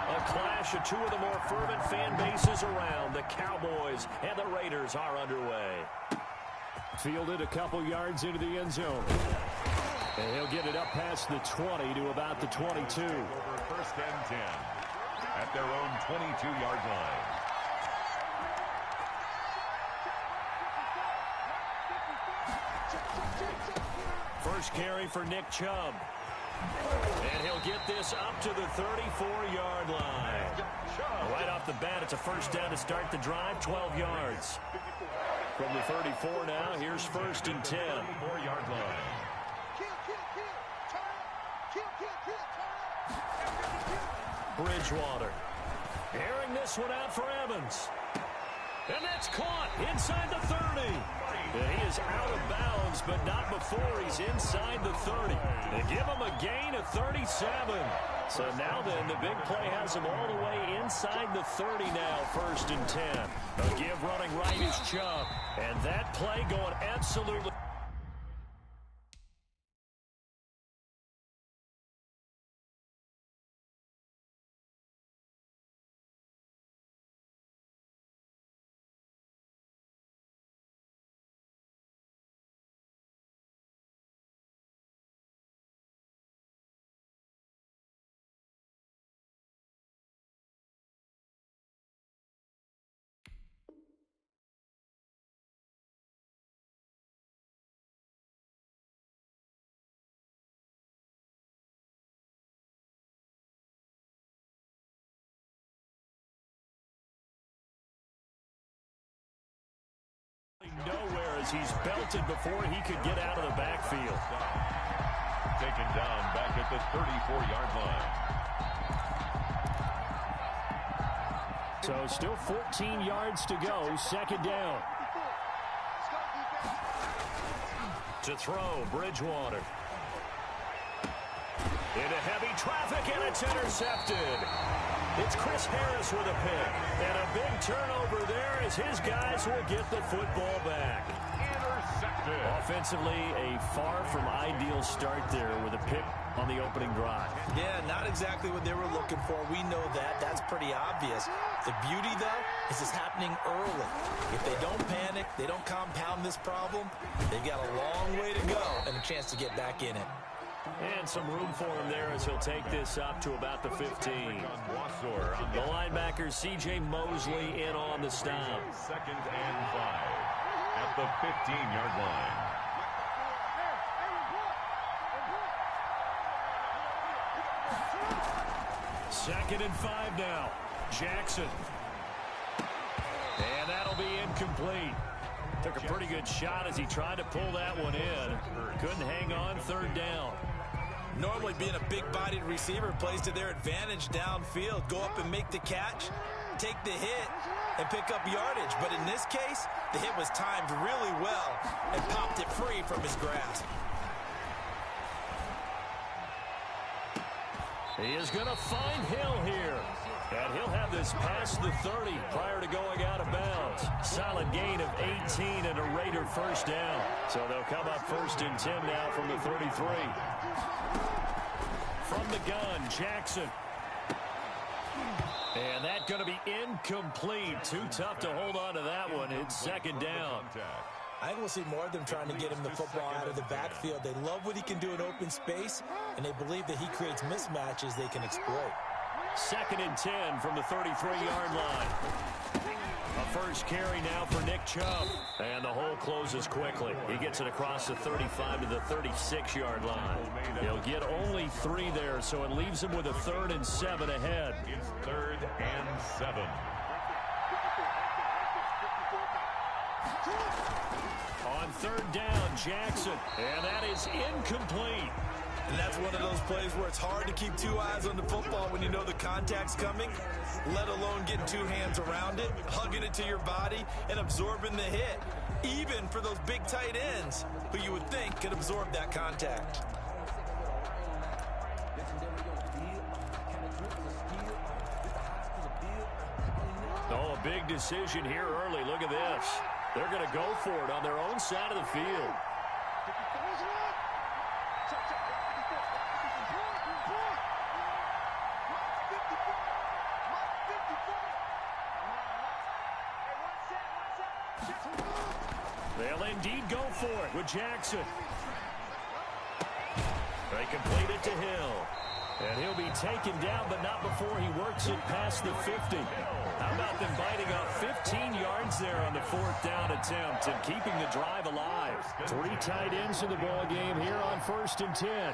A clash of two of the more fervent fan bases around. The Cowboys and the Raiders are underway. Fielded a couple yards into the end zone. And he'll get it up past the 20 to about the 22. Over 1st and 10 at their own 22-yard line. First carry for Nick Chubb. And he'll get this up to the 34-yard line. Right off the bat, it's a first down to start the drive, 12 yards. From the 34 now, here's 1st and 10. 34-yard line. Bridgewater. Airing this one out for Evans. And that's caught inside the 30. And he is out of bounds, but not before he's inside the 30. They give him a gain of 37. So now then, the big play has him all the way inside the 30 now, 1st and 10. A give running right is Chubb. And that play going absolutely... Nowhere as he's belted before he could get out of the backfield. Taken down back at the 34-yard line. So still 14 yards to go, 2nd down. To throw, Bridgewater. Into heavy traffic, and it's intercepted. It's Chris Harris with a pick. And a big turnover there as his guys will get the football back. Intercepted. Offensively, a far from ideal start there with a pick on the opening drive. Yeah, not exactly what they were looking for. We know that. That's pretty obvious. The beauty, though, is it's happening early. If they don't panic, they don't compound this problem, they've got a long way to go and a chance to get back in it. And some room for him there as he'll take this up to about the 15. The linebacker, C.J. Mosley, in on the stop. 2nd and 5 at the 15-yard line. Second and 5 now. Jackson. And that'll be incomplete. Took a pretty good shot as he tried to pull that one in. Couldn't hang on, 3rd down. Normally being a big-bodied receiver plays to their advantage downfield. Go up and make the catch, take the hit, and pick up yardage. But in this case, the hit was timed really well and popped it free from his grasp. He is going to find Hill here. And he'll have this past the 30 prior to going out of bounds. Solid gain of 18 and a Raider 1st down. So they'll come up 1st and 10 now from the 33. From the gun, Jackson. And that's going to be incomplete. Too tough to hold on to that one. It's 2nd down. I think we'll see more of them trying to get him the football out of the backfield. They love what he can do in open space, and they believe that he creates mismatches they can exploit. 2nd and 10 from the 33-yard line. A first carry now for Nick Chubb. And the hole closes quickly. He gets it across the 35 to the 36-yard line. He'll get only 3 there, so it leaves him with a 3rd and 7 ahead. It's 3rd and 7. On 3rd down, Jackson. And that is incomplete. And that's one of those plays where it's hard to keep 2 eyes on the football when you know the contact's coming, let alone getting 2 hands around it, hugging it to your body, and absorbing the hit, even for those big tight ends who you would think could absorb that contact. Oh, a big decision here early. Look at this. They're going to go for it on their own side of the field. They'll indeed go for it with Jackson. They complete it to Hill. And he'll be taken down, but not before he works it past the 50. How about them biting off 15 yards there on the 4th down attempt and keeping the drive alive? 3 tight ends in the ball game here on 1st and 10.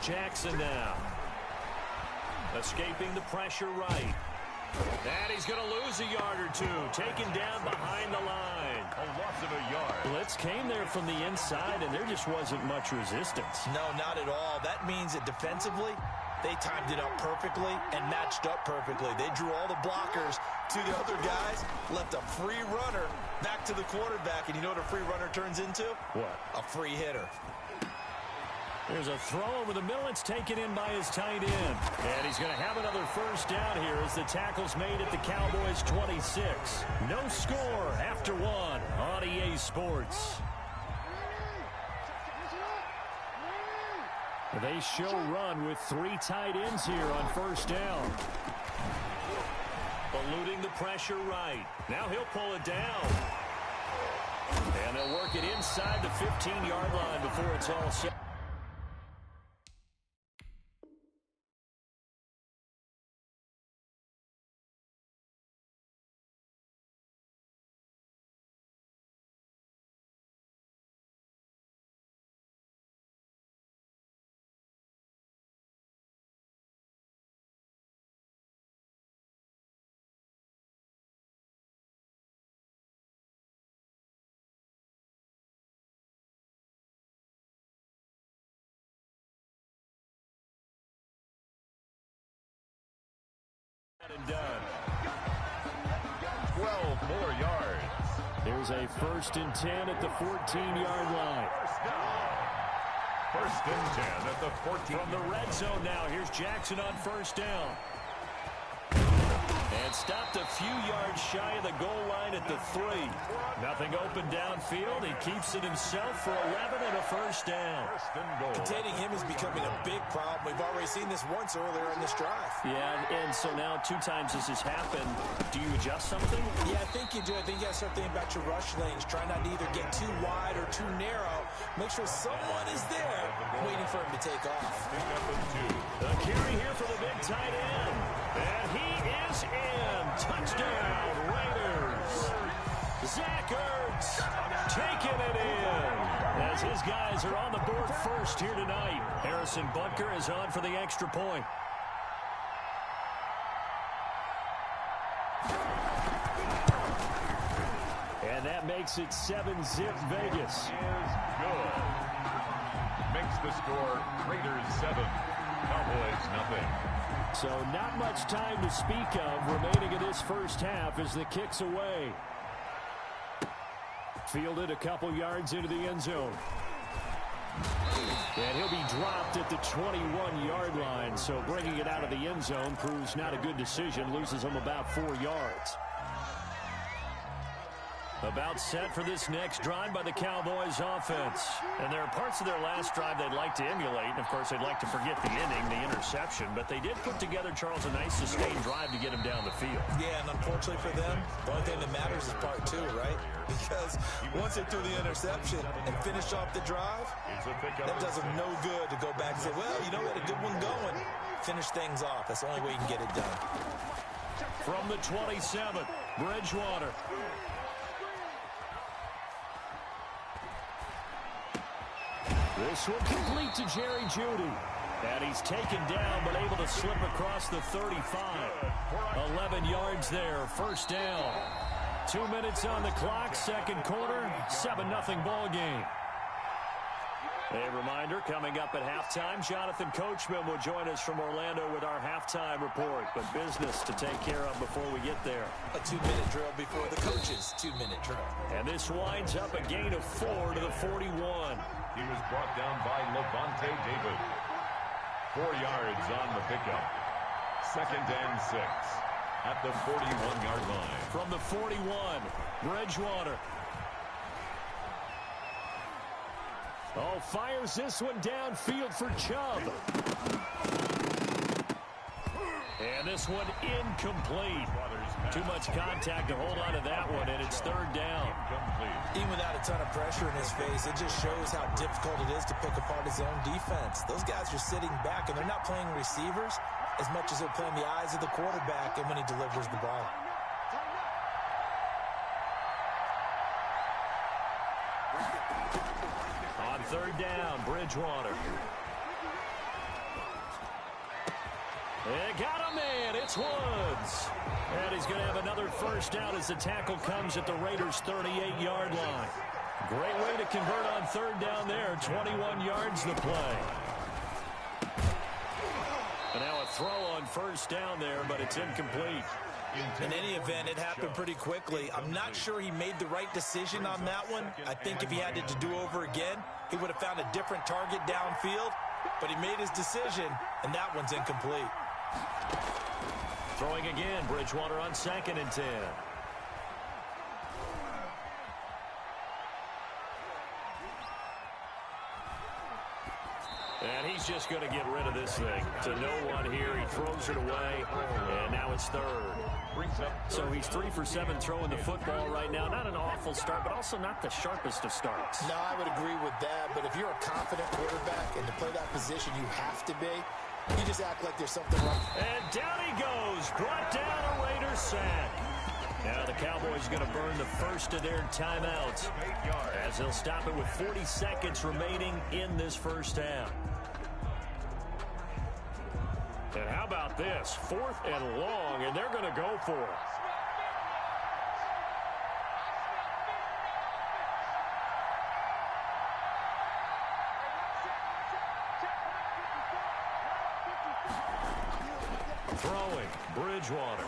Jackson now. Escaping the pressure right. And he's going to lose a yard or two. Taken down behind the line. A loss of a yard. Blitz came there from the inside, and there just wasn't much resistance. No, not at all. That means that defensively, they timed it up perfectly and matched up perfectly. They drew all the blockers to the other guys, left a free runner back to the quarterback, and you know what a free runner turns into? What? A free hitter. There's a throw over the middle. It's taken in by his tight end. And he's going to have another first down here as the tackle's made at the Cowboys' 26. No score after 1 on EA Sports. They show run with 3 tight ends here on 1st down. Eluding the pressure right. Now he'll pull it down. And they'll work it inside the 15-yard line before it's all set. And done. 12 more yards. Here's a 1st and 10 at the 14-yard line. First and 10 at the 14. From the red zone now, here's Jackson on 1st down. And stopped a few yards shy of the goal line at the 3. Nothing open downfield. He keeps it himself for 11 and a first down. Containing him is becoming a big problem. We've already seen this once earlier in this drive. Yeah, and so now 2 times this has happened. Do you adjust something? Yeah, I think you do. I think you got to start thinking about your rush lanes. Try not to either get too wide or too narrow. Make sure someone is there waiting for him to take off. A carry here for the big tight end. And he is in. Touchdown, Raiders. Zach Ertz taking it in. As his guys are on the board first here tonight. Harrison Butker is on for the extra point. And that makes it 7-zip Vegas. Is good. Makes the score Raiders 7, Cowboys nothing. So not much time to speak of remaining in this first half as the kick's away. Fielded a couple yards into the end zone. And he'll be dropped at the 21-yard line. So bringing it out of the end zone proves not a good decision. Loses him about 4 yards. About set for this next drive by the Cowboys offense. And there are parts of their last drive they'd like to emulate. And, of course, they'd like to forget the inning, the interception. But they did put together, Charles, a nice sustained drive to get him down the field. Yeah, and unfortunately for them, the only thing that matters is part 2, right? Because once they threw the interception and finished off the drive, that does them no good to go back and say, well, you know, we had a good one going. Finish things off. That's the only way you can get it done. From the 27, Bridgewater. This will complete to Jerry Jeudy. And he's taken down but able to slip across the 35. 11 yards there, first down. 2 minutes on the clock, second quarter, 7-0 ball game. A reminder, coming up at halftime, Jonathan Coachman will join us from Orlando with our halftime report. But business to take care of before we get there. A 2-minute drill before the coach's 2-minute drill. And this winds up a gain of 4 to the 41. He was brought down by Levante David. 4 yards on the pickup. 2nd and 6 at the 41-yard line. From the 41, Bridgewater. Oh, fires this one downfield for Chubb. And this one incomplete. Too much contact to hold on to that one, and it's 3rd down. Even without a ton of pressure in his face, it just shows how difficult it is to pick apart his own defense. Those guys are sitting back, and they're not playing receivers as much as they're playing the eyes of the quarterback and when he delivers the ball. On 3rd down, Bridgewater. They got a man. It's Woods. And he's going to have another first down as the tackle comes at the Raiders' 38-yard line. Great way to convert on 3rd down there. 21 yards to play. And now a throw on 1st down there, but it's incomplete. In any event, it happened pretty quickly. I'm not sure he made the right decision on that one. I think if he had it to do over again, he would have found a different target downfield. But he made his decision, and that one's incomplete. Throwing again, Bridgewater on 2nd and 10. And he's just going to get rid of this thing. To no one here. He throws it away, and now it's 3rd. So he's 3 for 7 throwing the football right now. Not an awful start, but also not the sharpest of starts. No, I would agree with that. But if you're a confident quarterback and to play that position, you have to be. You just act like there's something wrong. And down he goes. Brought down a Raiders sack. Now the Cowboys going to burn the first of their timeouts as they'll stop it with 40 seconds remaining in this first half. And how about this? 4th and long, and they're going to go for it. Throwing, Bridgewater.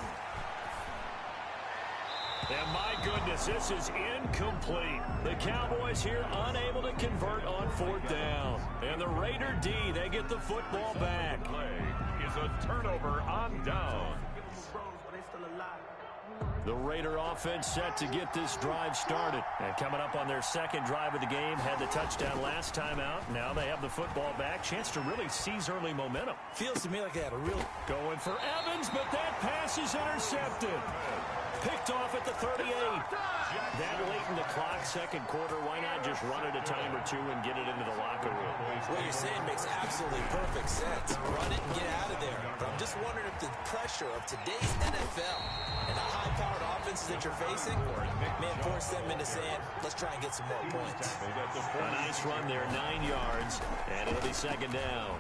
And my goodness, this is incomplete. The Cowboys here unable to convert on 4th down. And the Raider D, they get the football back. Is a turnover on down. The Raider offense set to get this drive started. And coming up on their 2nd drive of the game, had the touchdown last time out. Now they have the football back. Chance to really seize early momentum. Feels to me like they had a real... Going for Evans, but that pass is intercepted. Picked off at the 38. That late in the clock, 2nd quarter, why not just run it a time or two and get it into the locker room? What you're saying makes absolutely perfect sense. Run it and get out of there. But I'm just wondering if the pressure of today's NFL and the high-powered offenses that you're facing may force them into saying, let's try and get some more points. A nice run there, 9 yards, and it'll be 2nd down.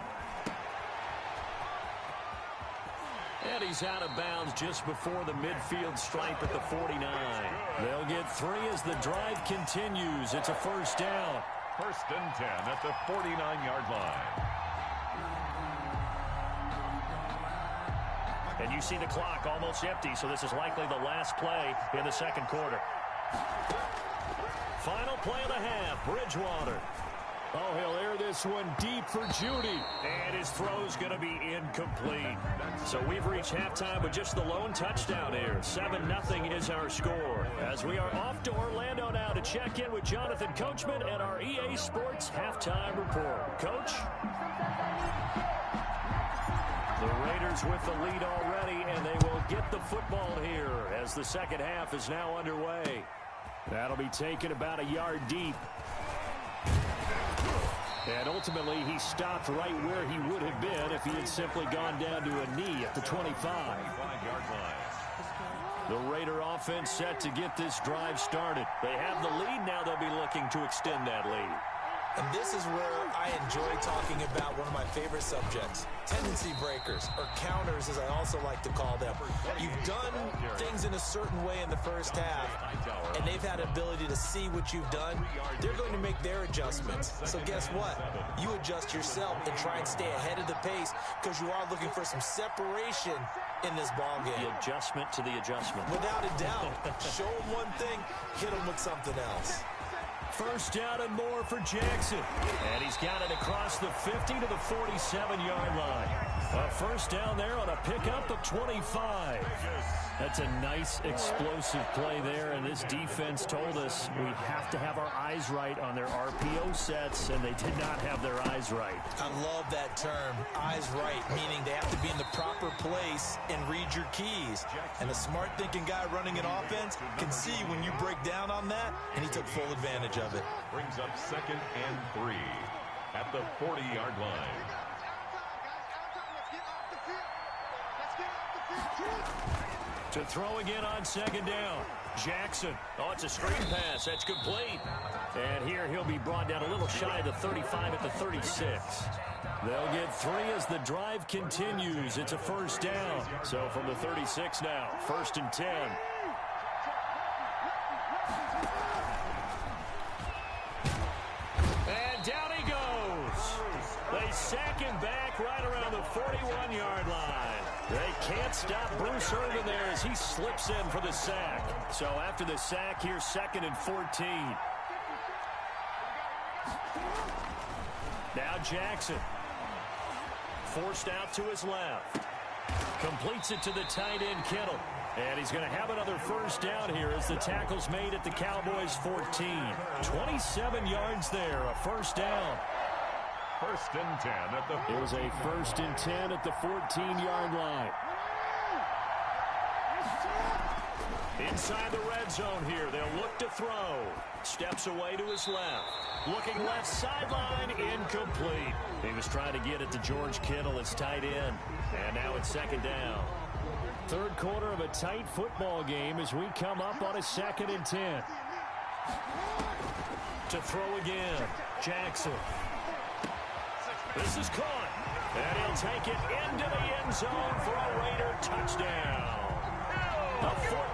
And he's out of bounds just before the midfield stripe at the 49. They'll get 3 as the drive continues. It's a first down. 1st and 10 at the 49-yard line. And you see the clock almost empty, so this is likely the last play in the 2nd quarter. Final play of the half, Bridgewater. Oh, he'll air this one deep for Judy. And his throw's going to be incomplete. So we've reached halftime with just the lone touchdown here. 7-0 is our score. As we are off to Orlando now to check in with Jonathan Coachman and our EA Sports Halftime Report. Coach? The Raiders with the lead already, and they will get the football here as the 2nd half is now underway. That'll be taken about a yard deep. And ultimately, he stopped right where he would have been if he had simply gone down to a knee at the 25. The Raider offense set to get this drive started. They have the lead. Now they'll be looking to extend that lead. And this is where I enjoy talking about one of my favorite subjects, tendency breakers, or counters as I also like to call them. You've done things in a certain way in the first half, and they've had ability to see what you've done. They're going to make their adjustments. So guess what? You adjust yourself and try and stay ahead of the pace because you are looking for some separation in this ball game. The adjustment to the adjustment. Without a doubt. Show them one thing, hit them with something else. First down and more for Jackson. And he's got it across the 50 to the 47-yard line. A first down there on a pickup of 25. That's a nice explosive play there, and this defense told us we have to have our eyes right on their RPO sets, and they did not have their eyes right. I love that term, eyes right, meaning they have to be in the proper place and read your keys. And a smart thinking guy running an offense can see when you break down on that, and he took full advantage of it. Brings up 2nd and 3 at the 40-yard line. To throw again on 2nd down. Jackson. Oh, it's a screen pass. That's complete. And here he'll be brought down a little shy of the 35 at the 36. They'll get 3 as the drive continues. It's a first down. So from the 36 now, 1st and 10. And down he goes. They sack him back right around the 41-yard line. They can't stop Bruce Irvin there as he slips in for the sack. So after the sack, here's 2nd and 14. Now Jackson. Forced out to his left. Completes it to the tight end, Kittle. And he's going to have another first down here as the tackle's made at the Cowboys' 14. 27 yards there, a first down. 1st and 10 at the 14. It was a 1st and 10 at the 14-yard line. Inside the red zone here, they'll look to throw. Steps away to his left. Looking left sideline, incomplete. He was trying to get it to George Kittle, his tight end. And now it's 2nd down. 3rd quarter of a tight football game as we come up on a 2nd and 10. To throw again, Jackson. This is caught. And he'll take it into the end zone for a Raider touchdown. A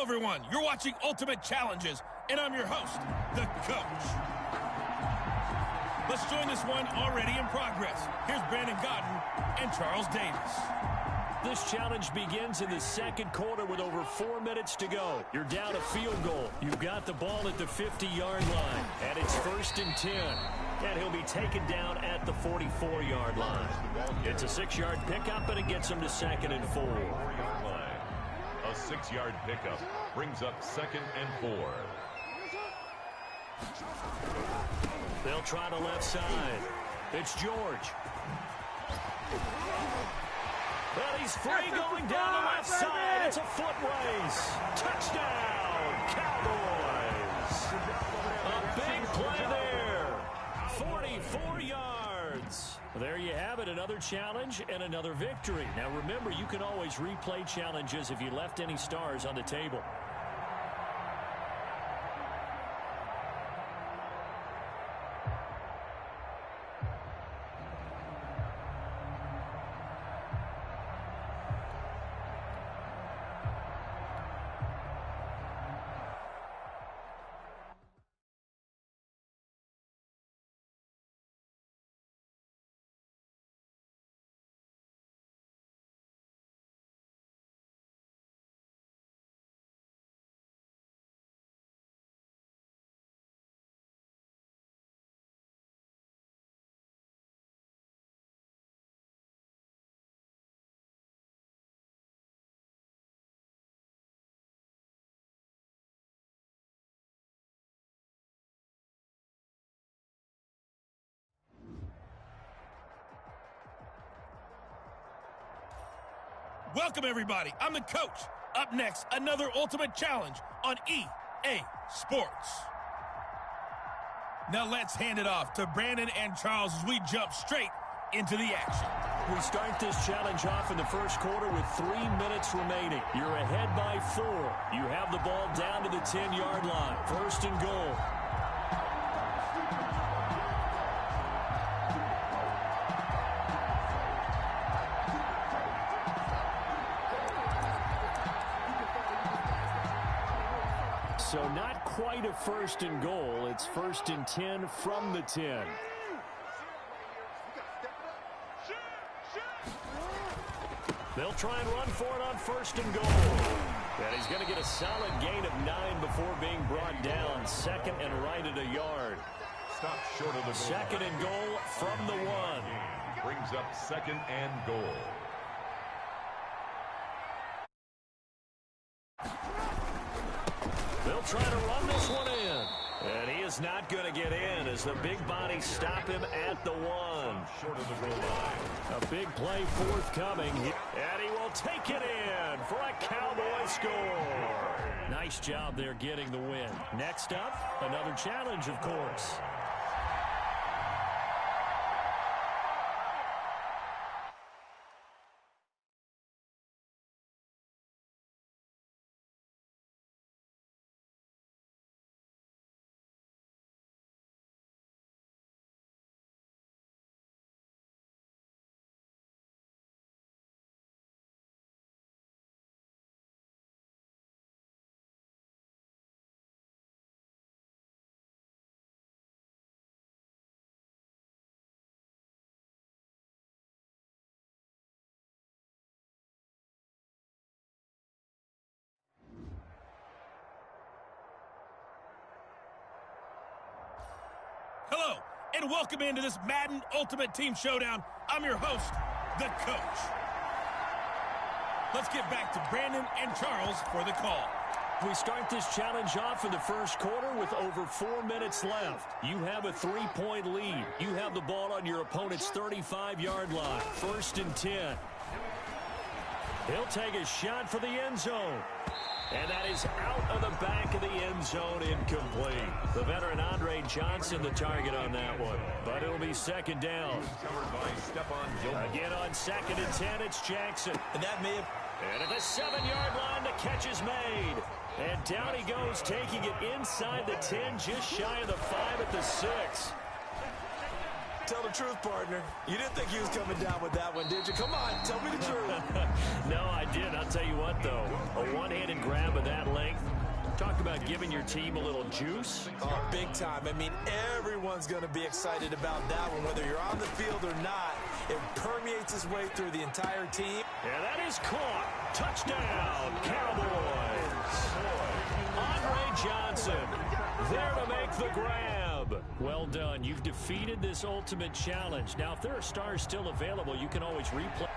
Hello, everyone. You're watching Ultimate Challenges, and I'm your host, the Coach. Let's join this one already in progress. Here's Brandon Godden and Charles Davis. This challenge begins in the second quarter with over 4 minutes to go. You're down a field goal. You've got the ball at the 50-yard line, and it's 1st and 10. And he'll be taken down at the 44-yard line. It's a 6-yard pickup, and it gets him to 2nd and 4. A 6-yard pickup brings up 2nd and 4. They'll try the left side. It's George. Well, he's free going down the left side. It's a foot race. Touchdown, Cowboys. A big play there. 44 yards. There you have it, another challenge and another victory. Now remember, you can always replay challenges if you left any stars on the table. Welcome, everybody. I'm the Coach. Up next, another Ultimate Challenge on EA Sports. Now let's hand it off to Brandon and Charles as we jump straight into the action. We start this challenge off in the first quarter with 3 minutes remaining. You're ahead by 4. You have the ball down to the 10-yard line. 1st and goal. So not quite a 1st and goal. It's 1st and 10 from the 10. They'll try and run for it on 1st and goal. And he's going to get a solid gain of 9 before being brought down. 2nd and right at a yard. Stop short of the goal. 2nd and goal from the 1. Brings up 2nd and goal. They'll try to run this one in. And he is not going to get in as the big bodies stop him at the 1. Short of the goal line. A big play forthcoming. And he will take it in for a Cowboy score. Nice job there getting the win. Next up, another challenge, of course. Hello, and welcome into this Madden Ultimate Team Showdown. I'm your host, the Coach. Let's get back to Brandon and Charles for the call. We start this challenge off in the first quarter with over 4 minutes left. You have a 3-point lead. You have the ball on your opponent's 35-yard line. 1st and 10. He'll take a shot for the end zone. And that is out of the back of the end zone, incomplete. The veteran Andre Johnson, the target on that one. But it'll be 2nd down. Again on 2nd and 10, it's Jackson. And that may have... And at the 7-yard line, the catch is made. And down he goes, taking it inside the 10, just shy of the 5 at the 6. Tell the truth, partner. You didn't think he was coming down with that one, did you? Come on, tell me the truth. No, I did. I'll tell you what, though. A one-handed grab of that length. Talk about giving your team a little juice. Oh, big time. I mean, everyone's going to be excited about that one, whether you're on the field or not. It permeates its way through the entire team. And that is caught. Touchdown, Cowboys. Andre Johnson there to make the grab. Well done. You've defeated this ultimate challenge. Now, if there are stars still available, you can always replay.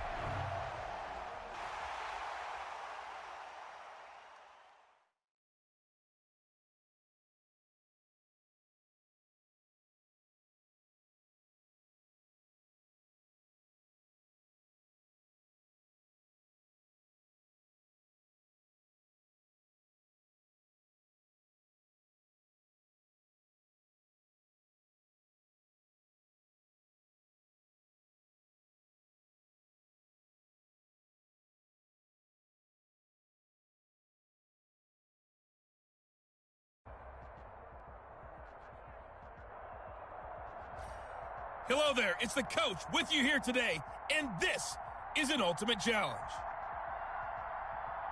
Hello there, it's the coach with you here today, and this is an ultimate challenge.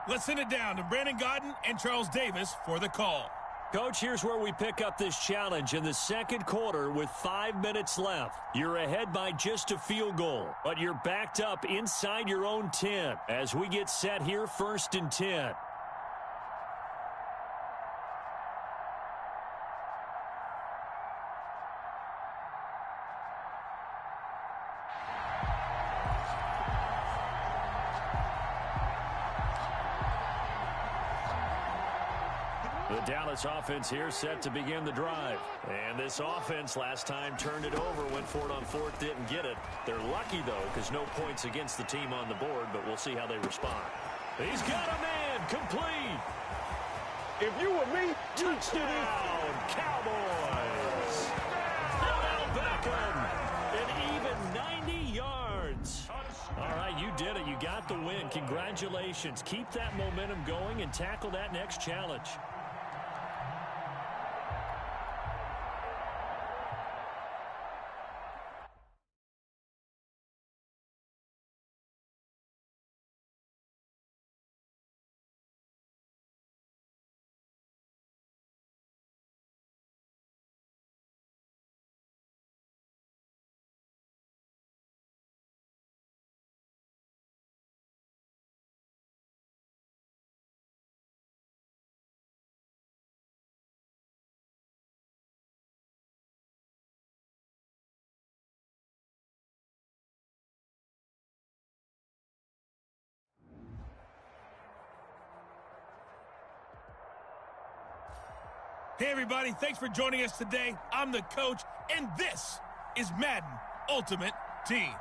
Let's send it down to Brandon Gaudin and Charles Davis for the call. Coach, here's where we pick up this challenge in the second quarter with 5 minutes left. You're ahead by just a field goal, but you're backed up inside your own 10 as we get set here 1st and 10. The Dallas offense here set to begin the drive. And this offense last time turned it over, went for it on 4th, didn't get it. They're lucky, though, because no points against the team on the board, but we'll see how they respond. He's got a man, complete. If you were me, Touchdown, Cowboys. Odell Beckham, an even 90 yards. All right, you did it. You got the win. Congratulations. Keep that momentum going and tackle that next challenge. Hey, everybody, thanks for joining us today. I'm the coach, and this is Madden Ultimate Team.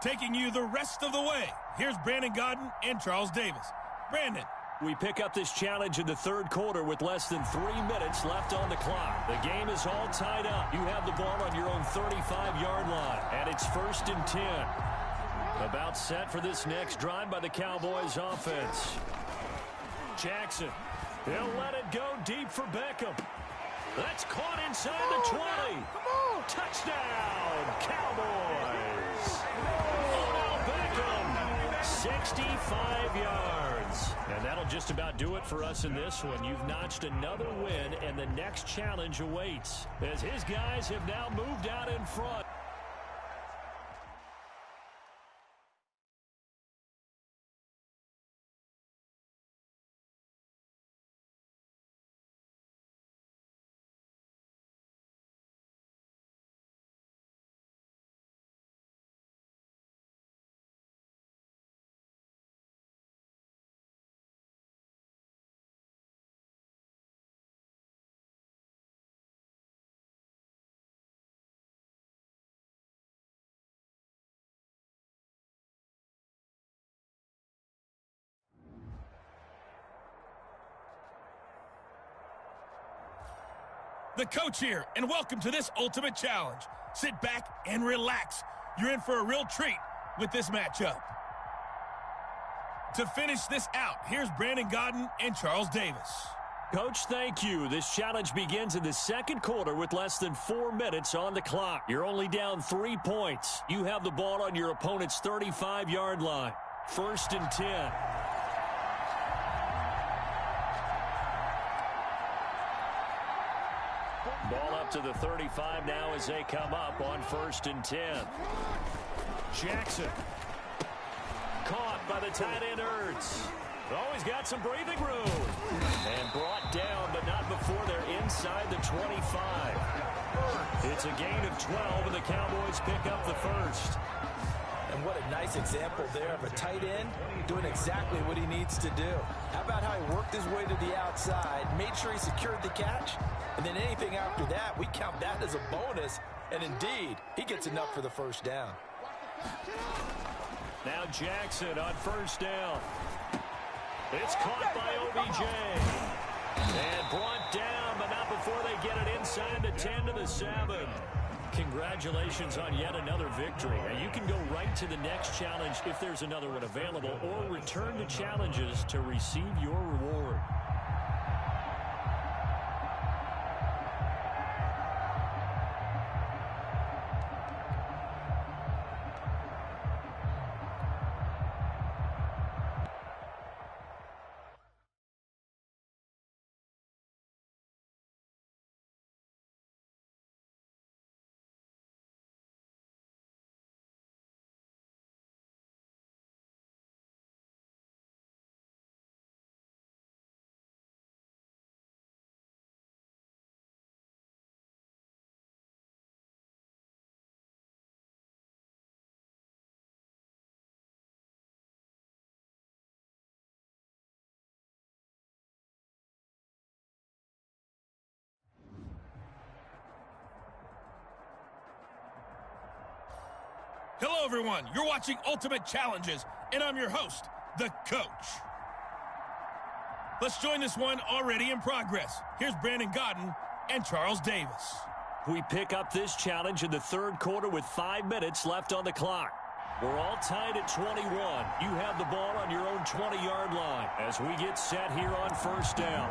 Taking you the rest of the way, here's Brandon Gaudin and Charles Davis. Brandon. We pick up this challenge in the third quarter with less than 3 minutes left on the clock. The game is all tied up. You have the ball on your own 35-yard line, and it's 1st and 10. About set for this next drive by the Cowboys offense. Jackson. He'll let it go deep for Beckham. That's caught inside the 20. Come on. Touchdown, Cowboys. Odell Beckham, 65 yards. And that'll just about do it for us in this one. You've notched another win, and the next challenge awaits as his guys have now moved out in front. The coach here, and welcome to this ultimate challenge. Sit back and relax. You're in for a real treat with this matchup. To finish this out, here's Brandon Gaudin and Charles Davis. Coach, thank you. This challenge begins in the second quarter with less than 4 minutes on the clock. You're only down 3 points. You have the ball on your opponent's 35-yard line. 1st and 10. Ball up to the 35 now as they come up on 1st and 10. Jackson. Caught by the tight end Ertz. Oh, he's got some breathing room. And brought down, but not before they're inside the 25. It's a gain of 12, and the Cowboys pick up the first. And what a nice example there of a tight end doing exactly what he needs to do. How about how he worked his way to the outside, made sure he secured the catch, and then anything after that, we count that as a bonus. And indeed, he gets enough for the first down. Now Jackson on 1st down. It's caught by OBJ. And brought down, but not before they get it inside the 10 to the 7. Congratulations on yet another victory. And you can go right to the next challenge if there's another one available, or return to challenges to receive your reward. Hello, everyone. You're watching Ultimate Challenges, and I'm your host, the Coach. Let's join this one already in progress. Here's Brandon Godden and Charles Davis. We pick up this challenge in the 3rd quarter with 5 minutes left on the clock. We're all tied at 21. You have the ball on your own 20-yard line as we get set here on 1st down.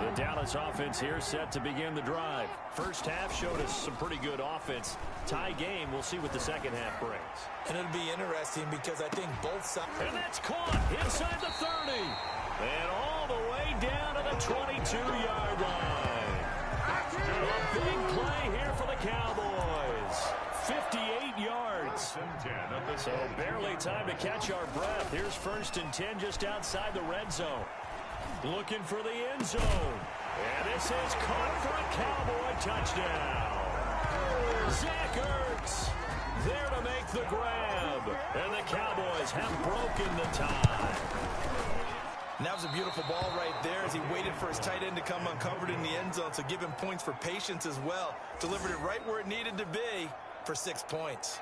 The Dallas offense here set to begin the drive. First half showed us some pretty good offense. Tie game, we'll see what the second half brings. And it'll be interesting because I think both sides... And that's caught inside the 30. And all the way down to the 22-yard line. A big play here for the Cowboys. 58 yards. So barely time to catch our breath. Here's 1st and 10 just outside the red zone. Looking for the end zone. And this is caught for a Cowboy touchdown. Zach Ertz there to make the grab. And the Cowboys have broken the tie. And that was a beautiful ball right there as he waited for his tight end to come uncovered in the end zone. So give him points for patience as well. Delivered it right where it needed to be for 6 points.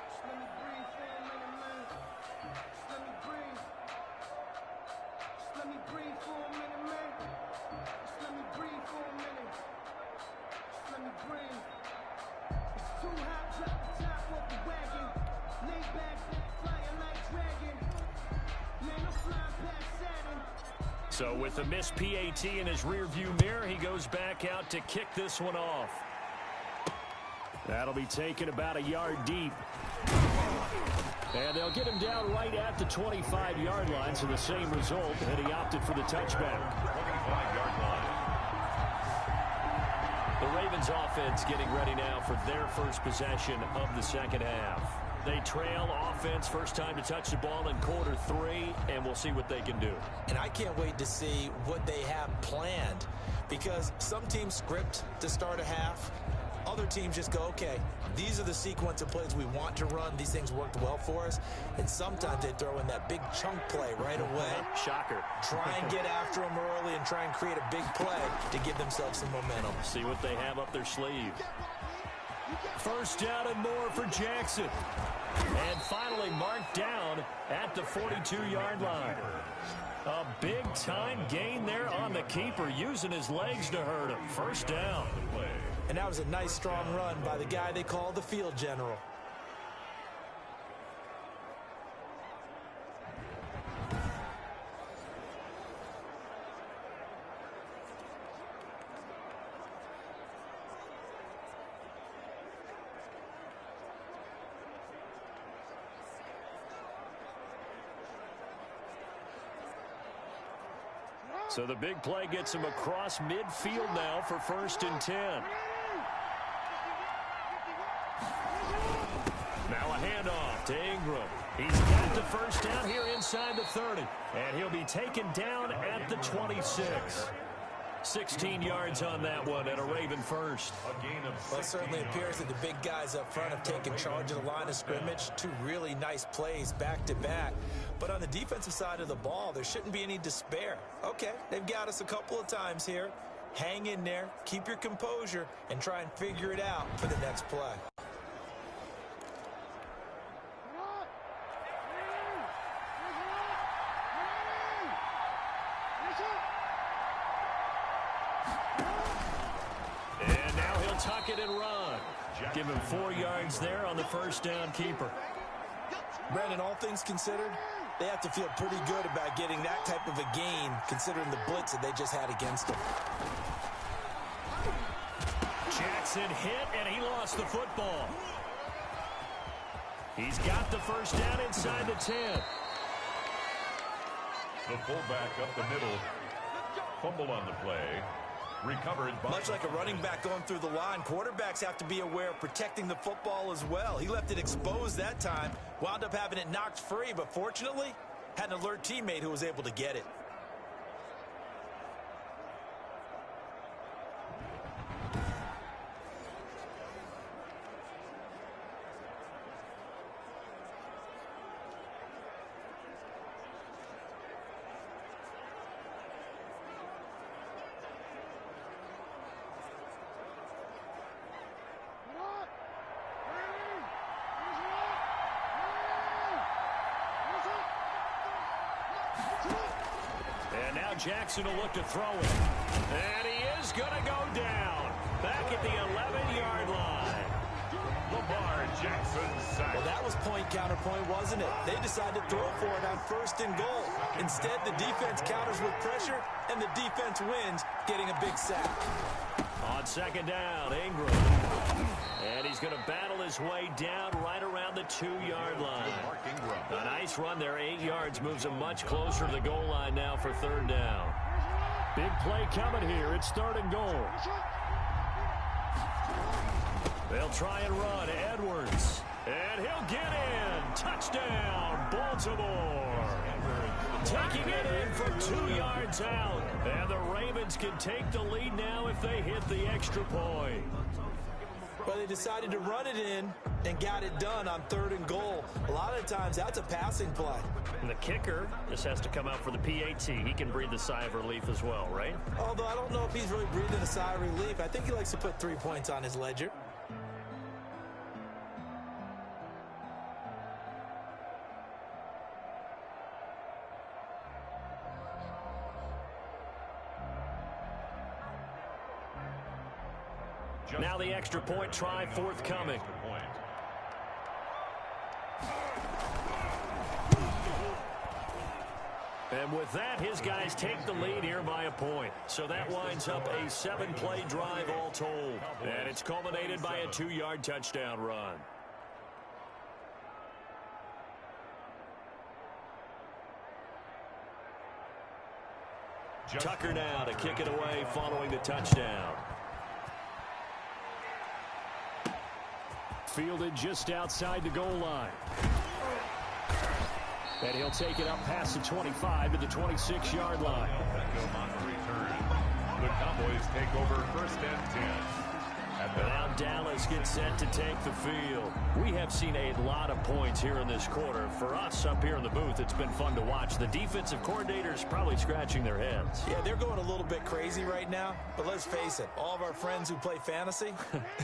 So with a missed PAT in his rearview mirror, he goes back out to kick this one off. That'll be taken about a yard deep. And they'll get him down right at the 25-yard line, so the same result, and he opted for the touchback. 25-yard line. The Ravens offense getting ready now for their first possession of the second half. They trail offense, first time to touch the ball in quarter 3, and we'll see what they can do. And I can't wait to see what they have planned, because some teams script to start a half. Other teams just go, okay, these are the sequence of plays we want to run. These things worked well for us. And sometimes they throw in that big chunk play right away. Shocker. Try and get after them early and try and create a big play to give themselves some momentum. See what they have up their sleeve. First down and more for Jackson. And finally marked down at the 42-yard line. A big-time gain there on the keeper, using his legs to hurt him. First down. And that was a nice, strong run by the guy they call the field general. So the big play gets him across midfield now for 1st and 10. Now a handoff to Ingram. He's got the first down here inside the 30. And he'll be taken down at the 26. 16 yards on that one and a Raven first. Well, it certainly appears that the big guys up front have taken charge of the line of scrimmage. 2 really nice plays back-to-back. But on the defensive side of the ball, there shouldn't be any despair. Okay, they've got us a couple of times here. Hang in there, keep your composure, and try and figure it out for the next play. And now he'll tuck it and run. Give him 4 yards there on the first down keeper. Brandon, all things considered, they have to feel pretty good about getting that type of a gain, considering the blitz that they just had against them. Jackson hit, and he lost the football. He's got the first down inside the 10. The fullback up the middle. Fumble on the play. Recovered by... Much like a running back going through the line, quarterbacks have to be aware of protecting the football as well. He left it exposed that time, wound up having it knocked free, but fortunately, had an alert teammate who was able to get it. And now Jackson will look to throw it. And he is going to go down. Back at the 11-yard line. Lamar Jackson sacked. Well, that was point counterpoint, wasn't it? They decided to throw for it on 1st and goal. Instead, the defense counters with pressure, and the defense wins, getting a big sack. On 2nd down, Ingram. And he's going to battle his way down right around the 2-yard line. A nice run there, 8 yards, moves him much closer to the goal line now for 3rd down. Big play coming here. It's 3rd and goal. They'll try and run. Edwards. And he'll get in. Touchdown, Baltimore. Taking it in from 2 yards out. And the Ravens can take the lead now if they hit the extra point. Well, they decided to run it in and got it done on 3rd and goal. A lot of times, that's a passing play. And the kicker just has to come out for the PAT. He can breathe a sigh of relief as well, right? Although I don't know if he's really breathing a sigh of relief. I think he likes to put 3 points on his ledger. Now the extra point try forthcoming. And with that, his guys take the lead here by a point. So that winds up a 7-play drive all told. And it's culminated by a 2-yard touchdown run. Tucker now to kick it away following the touchdown. Fielded just outside the goal line. And he'll take it up past the 25 to the 26-yard line. On the return. The Cowboys take over 1st and 10. Now Dallas gets set to take the field. We have seen a lot of points here in this quarter. For us up here in the booth, it's been fun to watch. The defensive coordinators probably scratching their heads. Yeah, they're going a little bit crazy right now. But let's face it, all of our friends who play fantasy,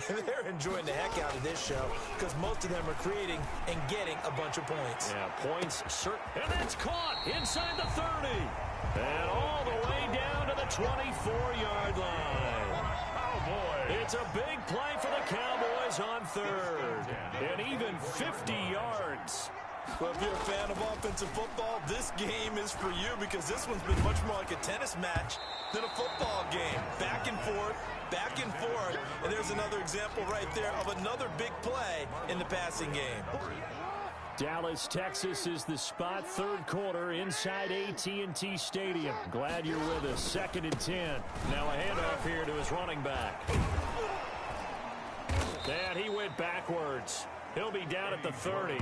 they're enjoying the heck out of this show because most of them are creating and getting a bunch of points. Yeah, points certain. And that's caught inside the 30. And all the way down to the 24-yard line. It's a big play for the Cowboys on 3rd. And even 50 yards. Well, if you're a fan of offensive football, this game is for you because this one's been much more like a tennis match than a football game. Back and forth, back and forth. And there's another example right there of another big play in the passing game. Dallas, Texas is the spot, third quarter inside AT&T Stadium. Glad you're with us. 2nd and 10. Now a handoff here to his running back. And he went backwards. He'll be down at the 30.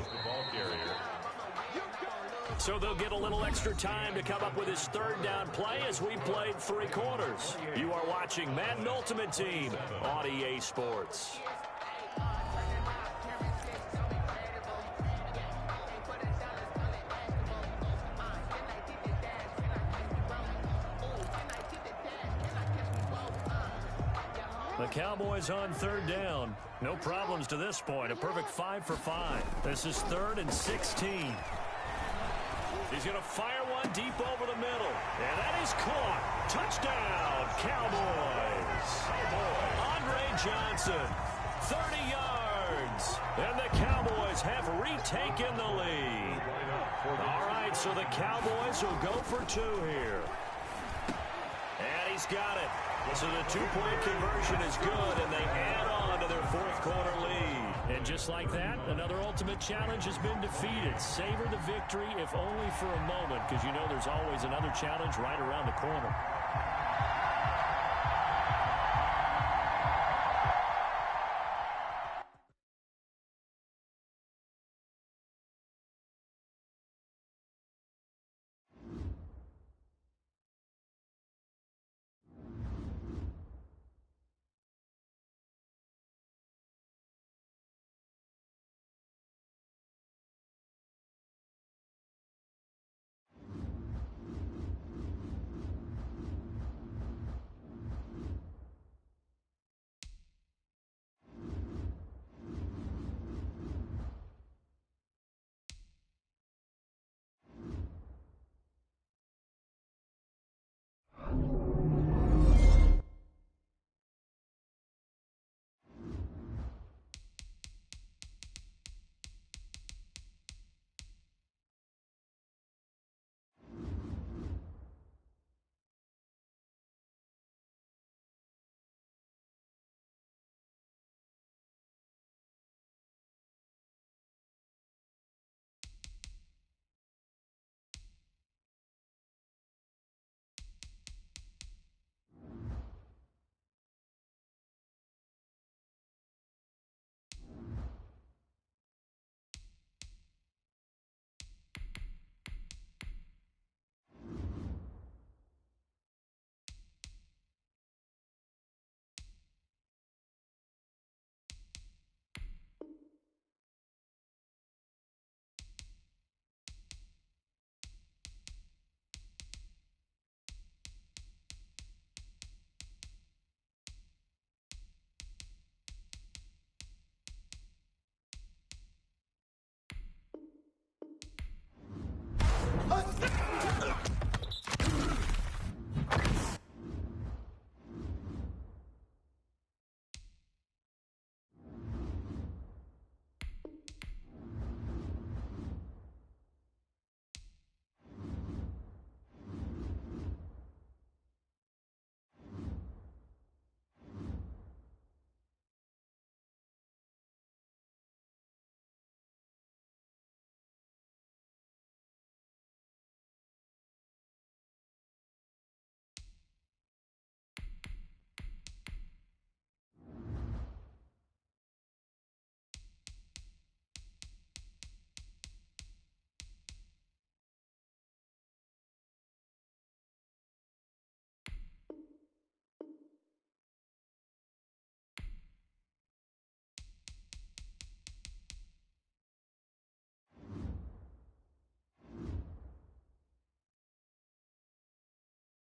So they'll get a little extra time to come up with his third down play as we played 3 quarters. You are watching Madden Ultimate Team on EA Sports. The Cowboys on 3rd down. No problems to this point. A perfect 5 for 5. This is 3rd and 16. He's going to fire one deep over the middle. And that is caught. Touchdown, Cowboys. Andre Johnson, 30 yards. And the Cowboys have retaken the lead. All right, so the Cowboys will go for 2 here. And he's got it. So the 2-point conversion is good, and they add on to their 4th quarter lead. And just like that, another ultimate challenge has been defeated. Savor the victory, if only for a moment, because you know there's always another challenge right around the corner.